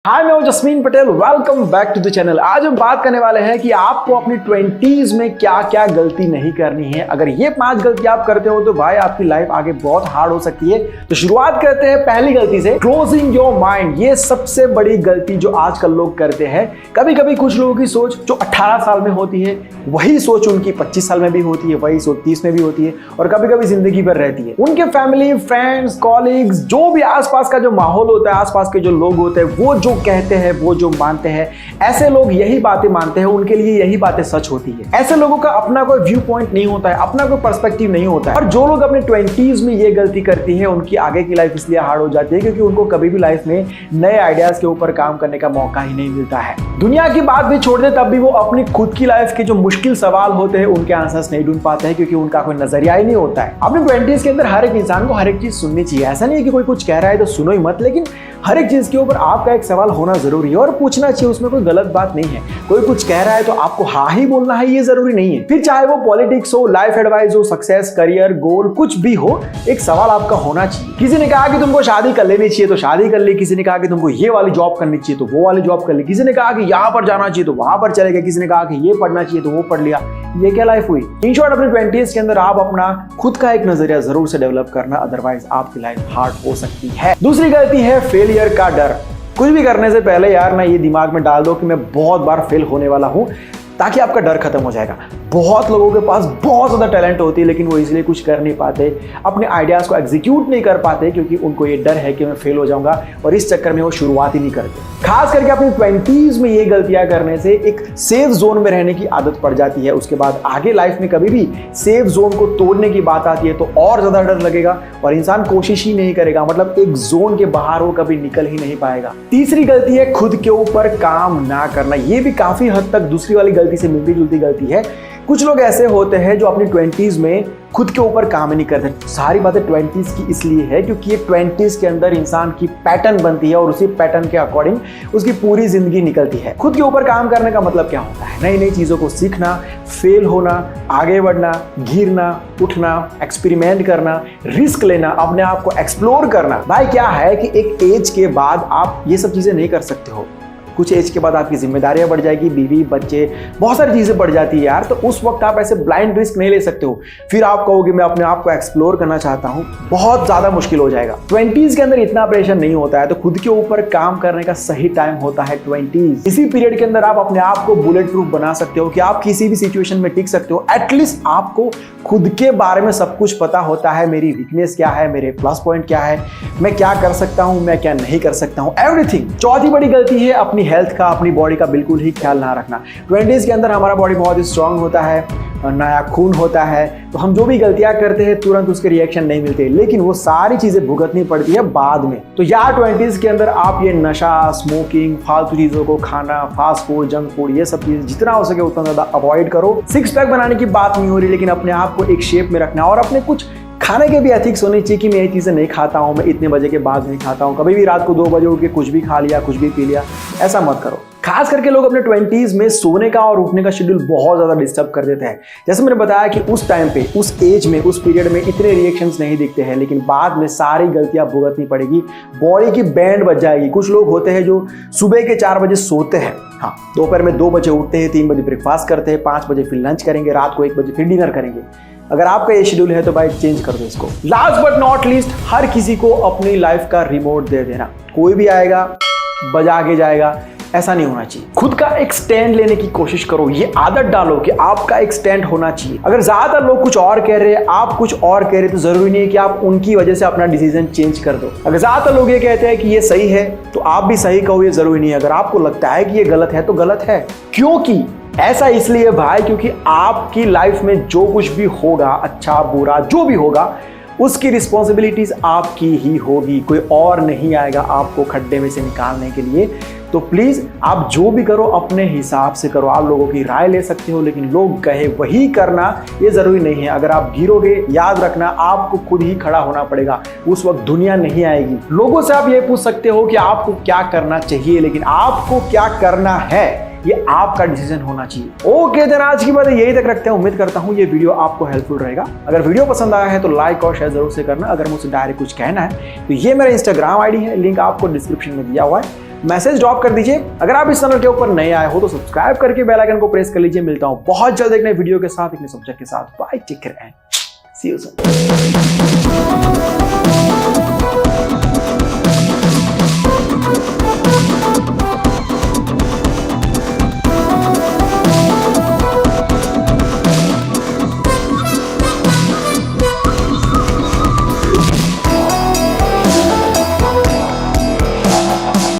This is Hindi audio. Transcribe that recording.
हाय, मैं हूं Jasmine Patel. Welcome back to the channel. आज हम बात करने वाले हैं कि आपको अपनी 20s में क्या क्या गलती नहीं करनी है। अगर ये 5 गलती आप करते हो तो भाई आपकी लाइफ आगे बहुत हार्ड हो सकती है। तो शुरुआत करते हैं पहली गलती से, क्लोजिंग योर माइंड। ये सबसे बड़ी गलती जो आजकल लोग करते हैं। कभी कभी कुछ लोगों की सोच जो 18 साल में होती है वही सोच उनकी 25 साल में भी होती है, वही सोच 30 में भी होती है और कभी कभी जिंदगी भर रहती है। उनके फैमिली, फ्रेंड्स, कॉलीग्स, जो भी आसपास का जो माहौल होता है, आसपास के जो लोग होते हैं, वो जो कहते हैं, वो जो मानते हैं, ऐसे लोग यही बातें मानते हैं, उनके लिए यही बातें सच होती है। ऐसे लोगों का अपना कोई व्यू पॉइंट नहीं होता है, अपना कोई पर्सपेक्टिव नहीं होता है। और जो लोग अपने 20s में ये गलती करती है उनकी आगे की लाइफ इसलिए हार्ड हो जाती है क्योंकि उनको कभी भी लाइफ में नए आइडियाज के ऊपर काम करने का मौका ही नहीं मिलता है। दुनिया की बात भी छोड़ दे तब भी वो अपनी खुद की लाइफ के जो मुश्किल सवाल होते हैं उनके आंसर्स नहीं ढूंढ पाते हैं क्योंकि उनका कोई नजरिया ही नहीं होता है। अपने 20s के अंदर हर एक इंसान को हर एक चीज सुननी चाहिए। ऐसा नहीं है कि कोई कुछ कह रहा है तो सुनो ही मत, लेकिन हर एक चीज के ऊपर आपका एक सवाल होना जरूरी है और पूछना चाहिए। उसमें कोई गलत बात नहीं है। कोई कुछ कह रहा है तो आपको हाँ ही बोलना है, ये जरूरी नहीं है। फिर चाहे वो पॉलिटिक्स हो, लाइफ एडवाइस हो, सक्सेस, करियर, गोल, कुछ भी हो, एक सवाल आपका होना चाहिए। किसी ने कहा कि तुमको शादी कर लेनी चाहिए तो शादी कर ली। किसी ने कहा कि तुमको ये वाली जॉब करनी चाहिए तो वो वाली जॉब कर ली। किसी ने कहा कि यहाँ पर जाना चाहिए तो वहां पर चले गए। किसी ने कहा कि ये पढ़ना चाहिए तो वो पढ़ लिया। ये क्या लाइफ हुई? इन शॉर्ट, अपने 20s के अंदर आप अपना खुद का एक नजरिया जरूर से डेवलप करना, अदरवाइज आपकी लाइफ हार्ड हो सकती है। दूसरी गलती है फेलियर का डर। कुछ भी करने से पहले यार ना ये दिमाग में डाल दो कि मैं बहुत बार फेल होने वाला हूं, ताकि आपका डर खत्म हो जाएगा। बहुत लोगों के पास बहुत ज़्यादा टैलेंट होती है लेकिन वो इसलिए कुछ कर नहीं पाते, अपने आइडियाज़ को एग्जीक्यूट नहीं कर पाते क्योंकि उनको ये डर है कि मैं फेल हो जाऊंगा और इस चक्कर में वो शुरुआत ही नहीं करते। खास करके अपनी 20s में ये गलतियां करने से एक सेफ जोन में रहने की आदत पड़ जाती है। उसके बाद आगे लाइफ में कभी भी सेफ जोन को तोड़ने की बात आती है तो और ज़्यादा डर लगेगा और इंसान कोशिश ही नहीं करेगा। मतलब एक जोन के बाहर वो कभी निकल ही नहीं पाएगा। तीसरी गलती है खुद के ऊपर काम ना करना। ये भी काफ़ी हद तक दूसरी वाली गलती से मिलती जुलती गलती है। कुछ लोग ऐसे होते हैं जो अपनी 20s में खुद के ऊपर काम ही नहीं करते। सारी बातें 20s की इसलिए है क्योंकि ये 20s के अंदर इंसान की पैटर्न बनती है और उसी पैटर्न के अकॉर्डिंग उसकी पूरी जिंदगी निकलती है। खुद के ऊपर काम करने का मतलब क्या होता है? नई नई चीजों को सीखना, फेल होना, आगे बढ़ना, गिरना, उठना, एक्सपेरिमेंट करना, रिस्क लेना, अपने आप को एक्सप्लोर करना। भाई क्या है कि एक एज के बाद आप ये सब चीजें नहीं कर सकते हो। कुछ एज के बाद आपकी जिम्मेदारियां बढ़ जाएगी, बीवी, बच्चे, बहुत सारी चीजें बढ़ जाती है यार। तो उस वक्त आप ऐसे ब्लाइंड रिस्क नहीं ले सकते हो। फिर आप कहोगे मैं अपने आप को एक्सप्लोर करना चाहता हूं, बहुत ज्यादा मुश्किल हो जाएगा। 20s के अंदर इतना प्रेशर नहीं होता है तो खुद के ऊपर काम करने का सही टाइम होता है 20s। इसी पीरियड के अंदर आप अपने आप को बुलेट प्रूफ बना सकते हो कि आप किसी भी सिचुएशन में टिक सकते हो। एटलीस्ट आपको खुद के बारे में सब कुछ पता होता है। मेरी वीकनेस क्या है, मेरे प्लस पॉइंट क्या है, मैं क्या कर सकता हूं, मैं क्या नहीं कर सकता हूं, एवरीथिंग। चौथी बड़ी गलती है अपनी हेल्थ का, अपनी बॉडी का बिल्कुल ही ख्याल ना रखना। 20s के अंदर हमारा बॉडी बहुत ही स्ट्रांग होता है, नया खून होता है, तो हम जो भी गलतियां करते हैं तुरंत उसके रिएक्शन नहीं मिलते, लेकिन वो सारी चीजें भुगतनी पड़ती है बाद में। तो यार 20s के अंदर आप ये नशा, स्मोकिंग, फालतू चीजों को खाना, फास्ट फूड, जंक फूड, ये सब चीज जितना हो सके उतना ज्यादा अवॉइड करो। 6 पैक बनाने की बात नहीं हो रही, लेकिन अपने आप को एक शेप में रखना और अपने कुछ खाने के भी एथिक्स होने चाहिए कि मैं ये चीज़ें नहीं खाता हूँ, मैं इतने बजे के बाद नहीं खाता हूँ, कभी भी रात को 2 बजे उठ के कुछ भी खा लिया, कुछ भी पी लिया, ऐसा मत करो। खास करके लोग अपने 20s में सोने का और उठने का शेड्यूल बहुत ज़्यादा डिस्टर्ब कर देते हैं। जैसे मैंने बताया कि उस टाइम पे, उस एज में, उस पीरियड में इतने रिएक्शंस नहीं दिखते हैं, लेकिन बाद में सारी गलतियां भुगतनी पड़ेगी, बॉडी की बैंड बज जाएगी। कुछ लोग होते हैं जो सुबह के 4 बजे सोते हैं, हाँ, दोपहर में 2 बजे उठते हैं, 3 बजे ब्रेकफास्ट करते हैं, 5 बजे फिर लंच करेंगे, रात को 1 बजे फिर डिनर करेंगे। अगर आपका ये शेड्यूल है तो भाई चेंज कर दो इसको। लास्ट बट नॉट लीस्ट, हर किसी को अपनी लाइफ का रिमोट दे देना। कोई भी आएगा बजा के जाएगा, ऐसा नहीं होना चाहिए। खुद का एक स्टैंड लेने की कोशिश करो। ये आदत डालो कि आपका एक स्टैंड होना चाहिए। अगर ज्यादातर लोग कुछ और कह रहे हैं, आप कुछ और कह रहे हैं, तो जरूरी नहीं है कि आप उनकी वजह से अपना डिसीजन चेंज कर दो। अगर ज्यादातर लोग ये कहते हैं कि ये सही है तो आप भी सही कहो, ये जरूरी नहीं है। अगर आपको लगता है कि ये गलत है तो गलत है। क्योंकि ऐसा इसलिए भाई क्योंकि आपकी लाइफ में जो कुछ भी होगा, अच्छा बुरा जो भी होगा, उसकी रिस्पॉन्सिबिलिटीज आपकी ही होगी। कोई और नहीं आएगा आपको खड्डे में से निकालने के लिए। तो प्लीज आप जो भी करो अपने हिसाब से करो। आप लोगों की राय ले सकते हो, लेकिन लोग कहे वही करना ये जरूरी नहीं है। अगर आप गिरोगे, याद रखना आपको खुद ही खड़ा होना पड़ेगा। उस वक्त दुनिया नहीं आएगी। लोगों से आप ये पूछ सकते हो कि आपको क्या करना चाहिए, लेकिन आपको क्या करना है ये आपका डिसीजन होना चाहिए। ओके देन आज की बात यही तक रखते हैं। उम्मीद करता हूँ ये वीडियो आपको हेल्पफुल रहेगा। अगर वीडियो पसंद आया है तो लाइक और शेयर जरूर से करना। अगर मुझसे डायरेक्ट कुछ कहना है तो ये मेरा इंस्टाग्राम आईडी है, लिंक आपको डिस्क्रिप्शन में दिया हुआ है। मैसेज ड्रॉप कर दीजिए। अगर आप इस चैनल के ऊपर नए आए हो तो सब्सक्राइब करके बेल आइकन को प्रेस कर लीजिए। मिलता हूं बहुत जल्द एक नए वीडियो के साथ, एक नए सब्जेक्ट के साथ। Bye, take care and see you soon.